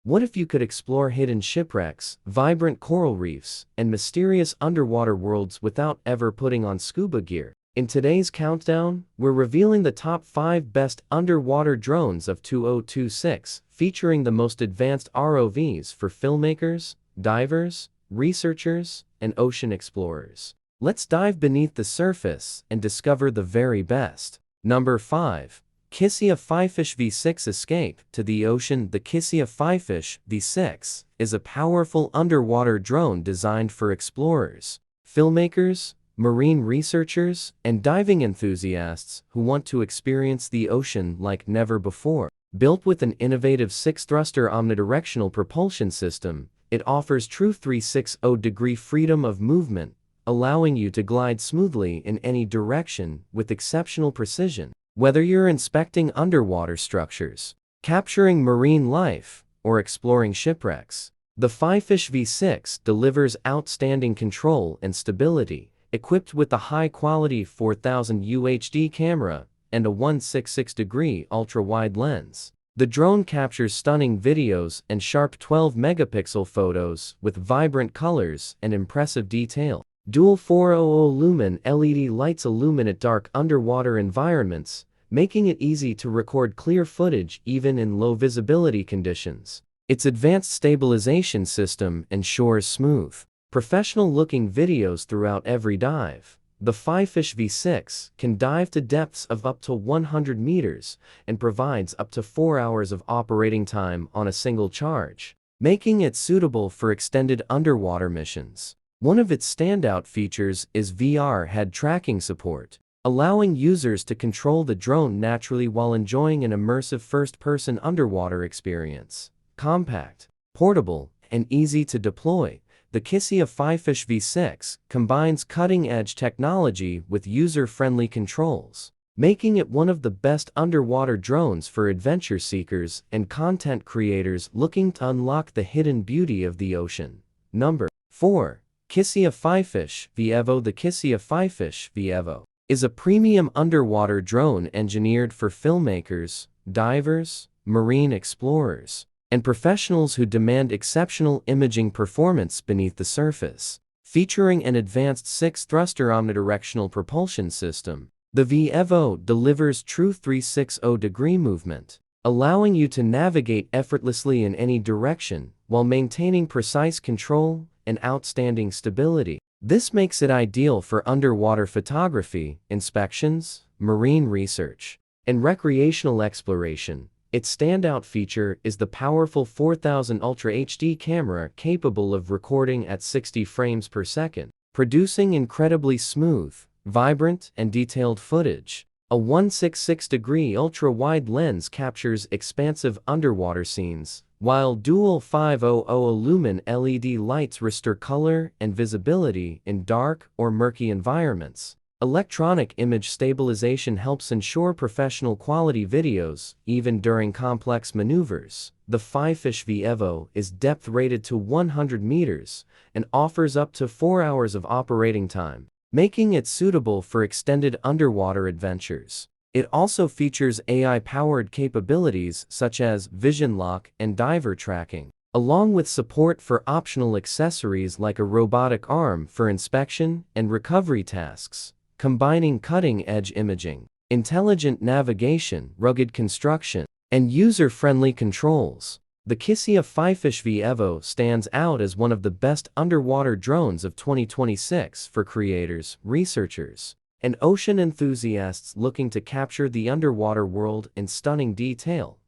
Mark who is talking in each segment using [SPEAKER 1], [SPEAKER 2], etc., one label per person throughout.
[SPEAKER 1] What if you could explore hidden shipwrecks, vibrant coral reefs, and mysterious underwater worlds without ever putting on scuba gear? In today's countdown, we're revealing the top 5 best underwater drones of 2026, featuring the most advanced ROVs for filmmakers, divers, researchers, and ocean explorers. Let's dive beneath the surface and discover the very best. Number 5. QYSEA FIFISH V6 Escape to the Ocean. The QYSEA FIFISH V6 is a powerful underwater drone designed for explorers, filmmakers, marine researchers, and diving enthusiasts who want to experience the ocean like never before. Built with an innovative 6-thruster omnidirectional propulsion system, it offers true 360-degree freedom of movement, allowing you to glide smoothly in any direction with exceptional precision. Whether you're inspecting underwater structures, capturing marine life, or exploring shipwrecks, the FIFISH V6 delivers outstanding control and stability. Equipped with a high-quality 4000 UHD camera and a 166-degree ultra-wide lens, the drone captures stunning videos and sharp 12-megapixel photos with vibrant colors and impressive detail. Dual 400-lumen LED lights illuminate dark underwater environments, making it easy to record clear footage even in low-visibility conditions. Its advanced stabilization system ensures smooth, professional-looking videos throughout every dive. The FIFISH V6 can dive to depths of up to 100 meters and provides up to 4 hours of operating time on a single charge, making it suitable for extended underwater missions. One of its standout features is VR head tracking support, allowing users to control the drone naturally while enjoying an immersive first-person underwater experience. Compact, portable, and easy to deploy, the QYSEA FIFISH V6 combines cutting-edge technology with user-friendly controls, making it one of the best underwater drones for adventure seekers and content creators looking to unlock the hidden beauty of the ocean. Number 4. QYSEA FIFISH V-EVO. The QYSEA FIFISH V-EVO is a premium underwater drone engineered for filmmakers, divers, marine explorers, and professionals who demand exceptional imaging performance beneath the surface. Featuring an advanced 6-thruster omnidirectional propulsion system, the V-EVO delivers true 360-degree movement, allowing you to navigate effortlessly in any direction while maintaining precise control and outstanding stability. This makes it ideal for underwater photography, inspections, marine research, and recreational exploration. Its standout feature is the powerful 4000 Ultra HD camera capable of recording at 60 frames per second, producing incredibly smooth, vibrant, and detailed footage. A 166-degree ultra-wide lens captures expansive underwater scenes, while dual 500-lumen LED lights restore color and visibility in dark or murky environments. Electronic image stabilization helps ensure professional quality videos, even during complex maneuvers. The FIFISH V-EVO is depth-rated to 100 meters and offers up to 4 hours of operating time, making it suitable for extended underwater adventures. It also features AI-powered capabilities such as vision lock and diver tracking, along with support for optional accessories like a robotic arm for inspection and recovery tasks. Combining cutting-edge imaging, intelligent navigation, rugged construction, and user-friendly controls, the QYSEA FIFISH V-EVO stands out as one of the best underwater drones of 2026 for creators, researchers, and ocean enthusiasts looking to capture the underwater world in stunning detail.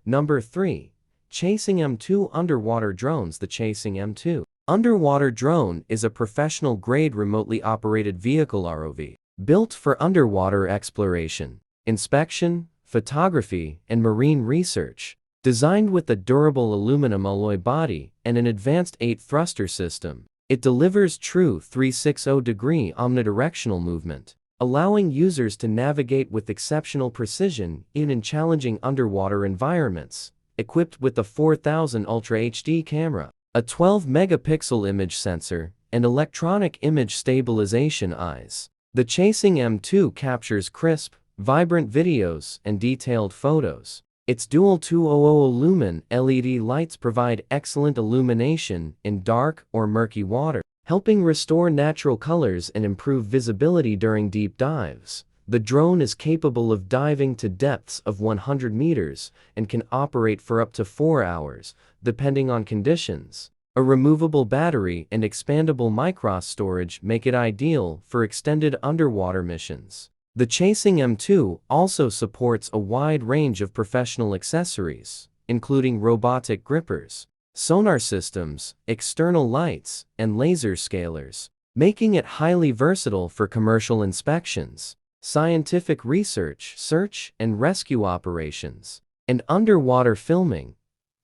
[SPEAKER 1] Number 3. CHASING M2 Underwater Drones. The CHASING M2 underwater drone is a professional-grade remotely operated vehicle ROV, built for underwater exploration, inspection, photography, and marine research. Designed with a durable aluminum alloy body and an advanced 8-thruster system, it delivers true 360-degree omnidirectional movement, allowing users to navigate with exceptional precision in challenging underwater environments. Equipped with a 4000 Ultra HD camera, a 12-megapixel image sensor, and electronic image stabilization eyes, the CHASING M2 captures crisp, vibrant videos and detailed photos. Its dual 200 lumen LED lights provide excellent illumination in dark or murky water, helping restore natural colors and improve visibility during deep dives. The drone is capable of diving to depths of 100 meters and can operate for up to 4 hours, depending on conditions. A removable battery and expandable micro storage make it ideal for extended underwater missions. The CHASING M2 also supports a wide range of professional accessories, including robotic grippers, sonar systems, external lights, and laser scalers, making it highly versatile for commercial inspections, scientific research, search and rescue operations, and underwater filming,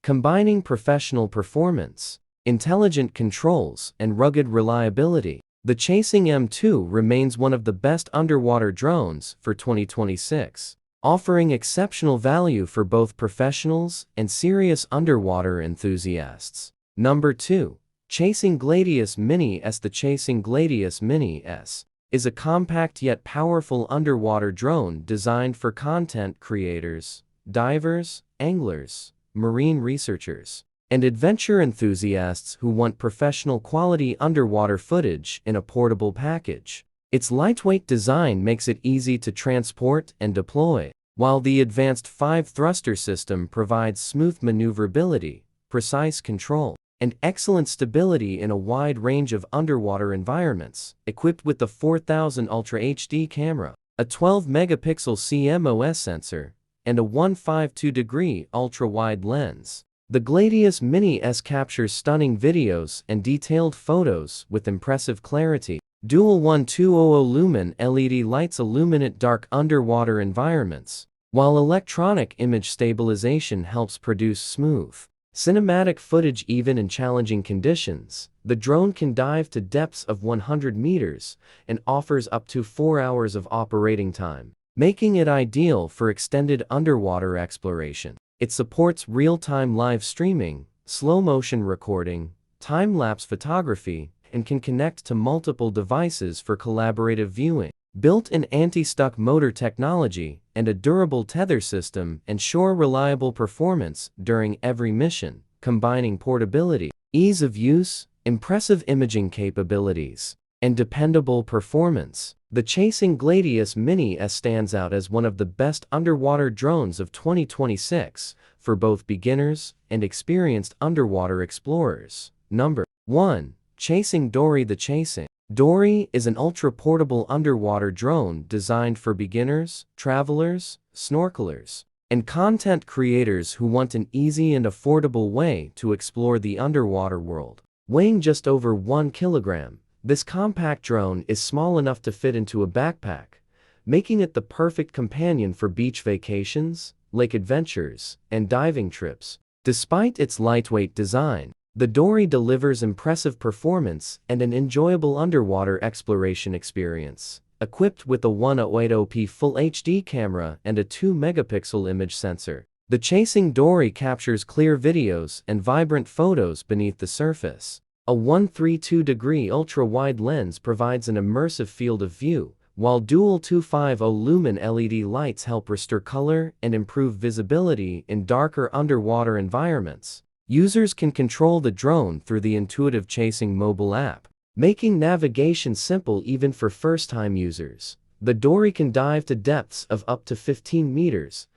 [SPEAKER 1] combining professional performance, intelligent controls, and rugged reliability. The CHASING M2 remains one of the best underwater drones for 2026, offering exceptional value for both professionals and serious underwater enthusiasts. Number 2. CHASING Gladius Mini S. The CHASING Gladius Mini S is a compact yet powerful underwater drone designed for content creators, divers, anglers, marine researchers, and adventure enthusiasts who want professional quality underwater footage in a portable package. Its lightweight design makes it easy to transport and deploy, while the advanced 5-thruster system provides smooth maneuverability, precise control, and excellent stability in a wide range of underwater environments. Equipped with the 4000 Ultra HD camera, a 12-megapixel CMOS sensor, and a 152-degree ultra-wide lens, the Gladius Mini S captures stunning videos and detailed photos with impressive clarity. Dual 1200 lumen LED lights illuminate dark underwater environments, while electronic image stabilization helps produce smooth, cinematic footage even in challenging conditions. The drone can dive to depths of 100 meters and offers up to 4 hours of operating time, making it ideal for extended underwater exploration. It supports real-time live streaming, slow-motion recording, time-lapse photography, and can connect to multiple devices for collaborative viewing. Built-in anti-stuck motor technology and a durable tether system ensure reliable performance during every mission, combining portability, ease of use, impressive imaging capabilities, and dependable performance. The CHASING Gladius Mini S stands out as one of the best underwater drones of 2026 for both beginners and experienced underwater explorers. Number 1. CHASING Dory. The CHASING Dory is an ultra-portable underwater drone designed for beginners, travelers, snorkelers, and content creators who want an easy and affordable way to explore the underwater world. Weighing just over 1 kilogram, this compact drone is small enough to fit into a backpack, making it the perfect companion for beach vacations, lake adventures, and diving trips. Despite its lightweight design, the Dory delivers impressive performance and an enjoyable underwater exploration experience. Equipped with a 1080p Full HD camera and a 2-megapixel image sensor, the CHASING Dory captures clear videos and vibrant photos beneath the surface. A 132-degree ultra-wide lens provides an immersive field of view, while dual 250 lumen LED lights help restore color and improve visibility in darker underwater environments. Users can control the drone through the intuitive CHASING mobile app, making navigation simple even for first-time users. The Dory can dive to depths of up to 15 meters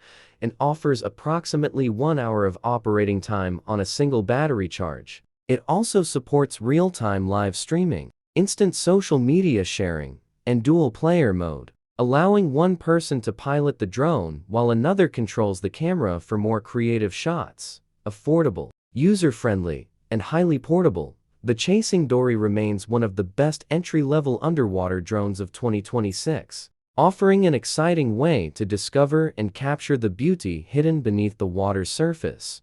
[SPEAKER 1] and offers approximately 1 hour of operating time on a single battery charge. It also supports real-time live streaming, instant social media sharing, and dual-player mode, allowing one person to pilot the drone while another controls the camera for more creative shots. Affordable, user-friendly, and highly portable, the CHASING Dory remains one of the best entry-level underwater drones of 2026, offering an exciting way to discover and capture the beauty hidden beneath the water's surface.